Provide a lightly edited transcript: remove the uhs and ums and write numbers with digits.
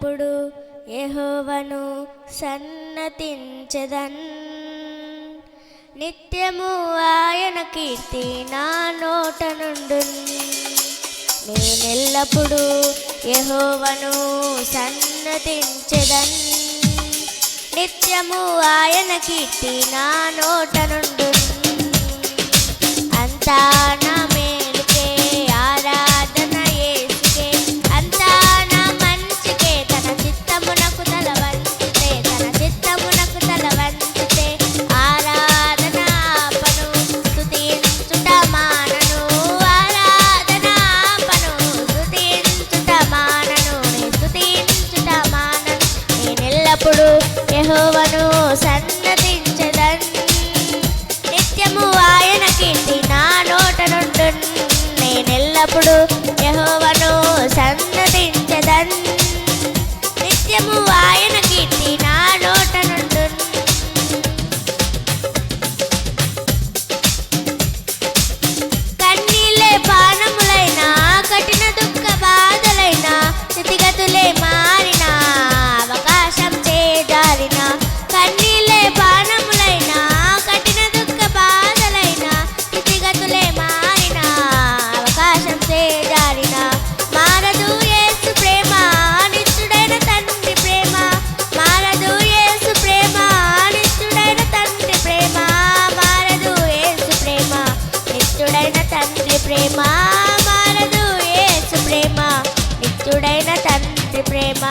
నేనెల్లప్పుడు యెహోవాను సన్నతించెదన్. నిత్యము ఆయన కీర్తి నా నోట నుండున్. నేనెల్లప్పుడు యెహోవాను సన్నతించెదన్. నిత్యము ఆయన కీర్తి నా నోట నుండున్. అంతా నా మేలుకే, ఆరాధన యేసుకే, అంతా నా మంచికే. తన చిత్తమునకు తల వంచితే, తన చిత్తమునకు తల వంచితే ఆరాధన ఆపను, స్తుతించుట మానను. ఆరాధన ఆపను, స్తుతించుట మానను. స్తుతించుట మానను. నేనెల్లప్పుడు యెహోవాను సన్నతించెదన్. నిత్యము ఆయన కీర్తి నా నోట నుండున్. నేనెల్లప్పుడు యెహోవాను సన్నతించెదన్. నిత్యము ఆయన కీర్తి నా నోట నుండున్. కన్నీళ్ళే పానములైనా, కఠిన దుఃఖ బాధలైనా, స్థితిగతులే మారినా, అవకాశం చేజారిన. కన్నీళ్ళే పానములైనా, కఠిన దుఃఖ బాధలైనా, స్థితిగతులే మారిన, అవకాశం చేజారిన. మారదు యేసు ప్రేమ, నిత్యుడైన తండ్రి ప్రేమ. మారదు యేసు ప్రేమ, నిత్యుడైన తండ్రి ప్రేమ. మారదు యేసు ప్రేమ, నిత్యుడైన తండ్రి ప్రేమ. మారదు యేసు ప్రేమ, నిత్యుడైన తండ్రి ప్రేమ.